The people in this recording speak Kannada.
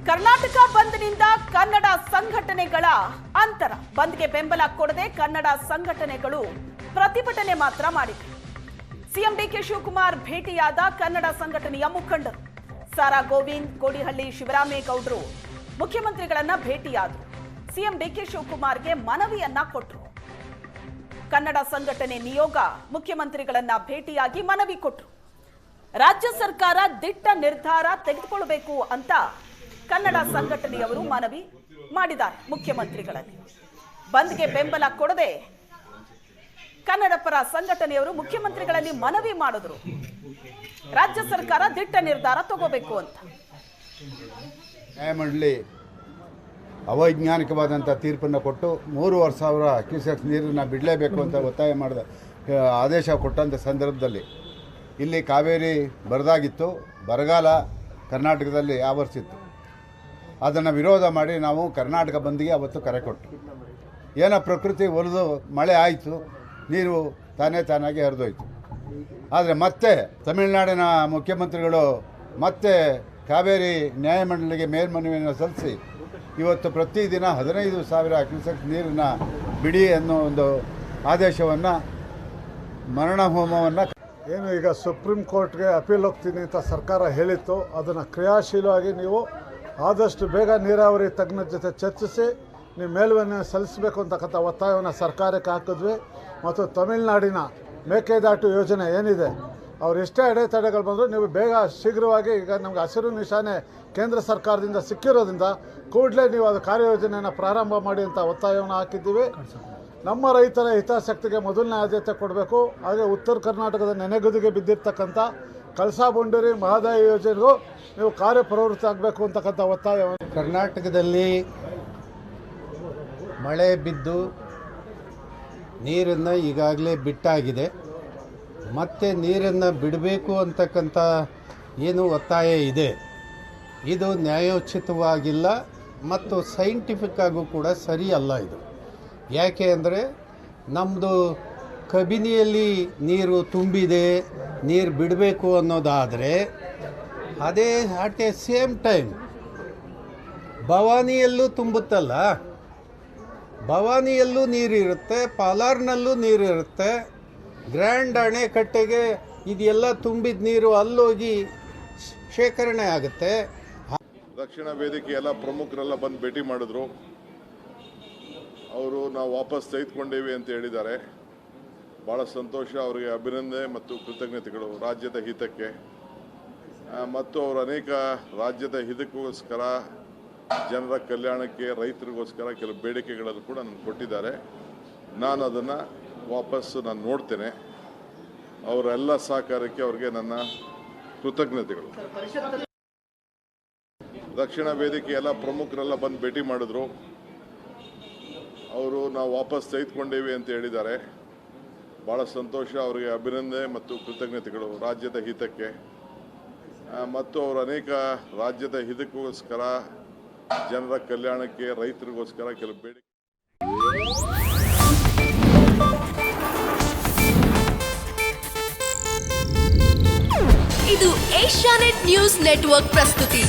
ಕರ್ನಾಟಕ ಬಂದ್ನಿಂದ ಕನ್ನಡ ಸಂಘಟನೆಗಳ ಅಂತರ. ಬಂದ್ಗೆ ಬೆಂಬಲ ಕೊಡದೆ ಕನ್ನಡ ಸಂಘಟನೆಗಳು ಪ್ರತಿಭಟನೆ ಮಾತ್ರ ಮಾಡಿವೆ. ಸಿಎಂ ಡಿಕೆ ಶಿವಕುಮಾರ್ ಭೇಟಿಯಾದ ಕನ್ನಡ ಸಂಘಟನೆಯ ಮುಖಂಡರು ಸಾರಾ ಗೋವಿಂದ್, ಕೋಡಿಹಳ್ಳಿ ಶಿವರಾಮೇಗೌಡರು ಮುಖ್ಯಮಂತ್ರಿಗಳನ್ನ ಭೇಟಿಯಾದರು. ಸಿಎಂ ಡಿಕೆ ಶಿವಕುಮಾರ್ಗೆ ಮನವಿಯನ್ನ ಕೊಟ್ಟರು. ಕನ್ನಡ ಸಂಘಟನೆ ನಿಯೋಗ ಮುಖ್ಯಮಂತ್ರಿಗಳನ್ನ ಭೇಟಿಯಾಗಿ ಮನವಿ ಕೊಟ್ಟರು. ರಾಜ್ಯ ಸರ್ಕಾರ ದಿಟ್ಟ ನಿರ್ಧಾರ ತೆಗೆದುಕೊಳ್ಳಬೇಕು ಅಂತ ಕನ್ನಡ ಸಂಘಟನೆಯವರು ಮನವಿ ಮಾಡಿದ್ದಾರೆ ಮುಖ್ಯಮಂತ್ರಿಗಳಲ್ಲಿ. ಬಂದ್ಗೆ ಬೆಂಬಲ ಕೊಡದೆ ಕನ್ನಡ ಪರ ಸಂಘಟನೆಯವರು ಮುಖ್ಯಮಂತ್ರಿಗಳಲ್ಲಿ ಮನವಿ ಮಾಡಿದ್ರು. ರಾಜ್ಯ ಸರ್ಕಾರ ದಿಟ್ಟ ನಿರ್ಧಾರ ತಗೋಬೇಕು ಅಂತ. ನ್ಯಾಯಮಂಡಳಿ ಅವೈಜ್ಞಾನಿಕವಾದಂಥ ತೀರ್ಪನ್ನು ಕೊಟ್ಟು 3,500 ಕ್ಯೂಸೆಕ್ ನೀರನ್ನು ಬಿಡಲೇಬೇಕು ಅಂತ ಒತ್ತಾಯ ಮಾಡಿದ ಆದೇಶ ಕೊಟ್ಟಂಥ ಸಂದರ್ಭದಲ್ಲಿ ಇಲ್ಲಿ ಕಾವೇರಿ ಬರದಾಗಿತ್ತು, ಬರಗಾಲ ಕರ್ನಾಟಕದಲ್ಲಿ ಆವರಿಸಿತ್ತು. ಅದನ್ನು ವಿರೋಧ ಮಾಡಿ ನಾವು ಕರ್ನಾಟಕ ಬಂದ್ಗೆ ಅವತ್ತು ಕರೆ ಕೊಟ್ಟು, ಏನೋ ಪ್ರಕೃತಿ ಒಲಿದು ಮಳೆ ಆಯಿತು, ನೀರು ತಾನಾಗಿ ಹರಿದೋಯ್ತು. ಆದರೆ ಮತ್ತೆ ತಮಿಳುನಾಡಿನ ಮುಖ್ಯಮಂತ್ರಿಗಳು ಮತ್ತೆ ಕಾವೇರಿ ನ್ಯಾಯಮಂಡಳಿಗೆ ಮೇಲ್ಮನವಿಯನ್ನು ಸಲ್ಲಿಸಿ ಇವತ್ತು ಪ್ರತಿದಿನ 15,000 ಕ್ಯೂಸೆಕ್ ನೀರನ್ನು ಬಿಡಿ ಅನ್ನೋ ಒಂದು ಆದೇಶವನ್ನು, ಮರಣ ಹೋಮವನ್ನು ಏನು ಈಗ ಸುಪ್ರೀಂ ಕೋರ್ಟ್ಗೆ ಅಪೀಲ್ ಹೋಗ್ತೀನಿ ಅಂತ ಸರ್ಕಾರ ಹೇಳಿತ್ತು. ಅದನ್ನು ಕ್ರಿಯಾಶೀಲವಾಗಿ ನೀವು ಆದಷ್ಟು ಬೇಗ ನೀರಾವರಿ ತಜ್ಞರ ಜೊತೆ ಚರ್ಚಿಸಿ ನೀವು ಮೇಲ್ಮನವಿ ಸಲ್ಲಿಸಬೇಕು ಅಂತಕ್ಕಂಥ ಒತ್ತಾಯವನ್ನು ಸರ್ಕಾರಕ್ಕೆ ಹಾಕಿದ್ವಿ. ಮತ್ತು ತಮಿಳುನಾಡಿನ ಮೇಕೆದಾಟು ಯೋಜನೆ ಏನಿದೆ, ಅವ್ರು ಎಷ್ಟೇ ಅಡೆತಡೆಗಳು ಬಂದರೂ ನೀವು ಬೇಗ ಶೀಘ್ರವಾಗಿ, ಈಗ ನಮಗೆ ಹಸಿರು ನಿಶಾನೆ ಕೇಂದ್ರ ಸರ್ಕಾರದಿಂದ ಸಿಕ್ಕಿರೋದ್ರಿಂದ ಕೂಡಲೇ ನೀವು ಅದು ಕಾರ್ಯಯೋಜನೆಯನ್ನು ಪ್ರಾರಂಭ ಮಾಡಿ ಅಂತ ಒತ್ತಾಯವನ್ನು ಹಾಕಿದ್ದೀವಿ. ನಮ್ಮ ರೈತರ ಹಿತಾಸಕ್ತಿಗೆ ಮೊದಲನೇ ಆದ್ಯತೆ ಕೊಡಬೇಕು. ಹಾಗೆ ಉತ್ತರ ಕರ್ನಾಟಕದ ನೆನೆಗುದಿಗೆ ಬಿದ್ದಿರ್ತಕ್ಕಂಥ ಕಳಸಾ ಬಂಡೂರಿ ಮಹದಾಯಿ ಯೋಜನೆಗೂ ನೀವು ಕಾರ್ಯಪ್ರವೃತ್ತ ಆಗಬೇಕು ಅಂತಕ್ಕಂಥ ಒತ್ತಾಯವನ್ನು. ಕರ್ನಾಟಕದಲ್ಲಿ ಮಳೆ ಬಿದ್ದು ನೀರನ್ನು ಈಗಾಗಲೇ ಬಿಟ್ಟಾಗಿದೆ. ಮತ್ತೆ ನೀರನ್ನು ಬಿಡಬೇಕು ಅಂತಕ್ಕಂಥ ಏನು ಒತ್ತಾಯ ಇದೆ, ಇದು ನ್ಯಾಯೋಚಿತವಾಗಿಲ್ಲ ಮತ್ತು ಸೈಂಟಿಫಿಕ್ ಆಗೂ ಕೂಡ ಸರಿಯಲ್ಲ ಇದು. ಯಾಕೆ ಅಂದರೆ ನಮ್ಮದು ಕಬಿನಿಯಲ್ಲಿ ನೀರು ತುಂಬಿದೆ, ನೀರು ಬಿಡಬೇಕು ಅನ್ನೋದಾದರೆ, ಅದೇ ಅಟ್ ಎ ಸೇಮ್ ಟೈಮ್ ಭವಾನಿಯಲ್ಲೂ ತುಂಬುತ್ತಲ್ಲ, ಭವಾನಿಯಲ್ಲೂ ನೀರಿರುತ್ತೆ, ಪಾಲಾರ್ನಲ್ಲೂ ನೀರಿರುತ್ತೆ. ಗ್ರ್ಯಾಂಡ್ ಅಣೆಕಟ್ಟೆಗೆ ಇದೆಲ್ಲ ತುಂಬಿದ ನೀರು ಅಲ್ಲೋಗಿ ಶೇಖರಣೆ ಆಗುತ್ತೆ. ದಕ್ಷಿಣ ವೇದಿಕೆ ಎಲ್ಲ ಪ್ರಮುಖರೆಲ್ಲ ಬಂದು ಭೇಟಿ ಮಾಡಿದ್ರು. ಅವರು ನಾವು ವಾಪಸ್ ತೆಗೆದುಕೊಂಡೇವಿ ಅಂತ ಹೇಳಿದ್ದಾರೆ. ಭಾಳ ಸಂತೋಷ, ಅವರಿಗೆ ಅಭಿನಂದನೆ ಮತ್ತು ಕೃತಜ್ಞತೆಗಳು. ರಾಜ್ಯದ ಹಿತಕ್ಕೆ ಮತ್ತು ಅವರು ಅನೇಕ ರಾಜ್ಯದ ಹಿತಕ್ಕೋಸ್ಕರ, ಜನರ ಕಲ್ಯಾಣಕ್ಕೆ, ರೈತರಿಗೋಸ್ಕರ ಕೆಲವು ಬೇಡಿಕೆಗಳನ್ನು ಕೂಡ ನನಗೆ ಕೊಟ್ಟಿದ್ದಾರೆ. ನಾನು ಅದನ್ನು ವಾಪಸ್ಸು ನೋಡ್ತೇನೆ. ಅವರೆಲ್ಲ ಸಹಕಾರಕ್ಕೆ ಅವರಿಗೆ ನನ್ನ ಕೃತಜ್ಞತೆಗಳು. ದಕ್ಷಿಣ ವೇದಿಕೆ ಎಲ್ಲ ಪ್ರಮುಖರೆಲ್ಲ ಬಂದು ಭೇಟಿ ಮಾಡಿದ್ರು. ಅವರು ನಾವು ವಾಪಸ್ ತೆಗೆದುಕೊಂಡೇವಿ ಅಂತ ಹೇಳಿದ್ದಾರೆ. ಭಾಳ ಸಂತೋಷ, ಅವರಿಗೆ ಅಭಿನಂದನೆ ಮತ್ತು ಕೃತಜ್ಞತೆಗಳು. ರಾಜ್ಯದ ಹಿತಕ್ಕೆ ಮತ್ತು ಅವರು ಅನೇಕ ರಾಜ್ಯದ ಹಿತಕ್ಕೋಸ್ಕರ, ಜನರ ಕಲ್ಯಾಣಕ್ಕೆ, ರೈತರಿಗೋಸ್ಕರ ಕೆಲವು ಬೇಡಿಕೆ. ಇದು ಏಷ್ಯಾನೆಟ್ ನ್ಯೂಸ್ ನೆಟ್ವರ್ಕ್ ಪ್ರಸ್ತುತಿ.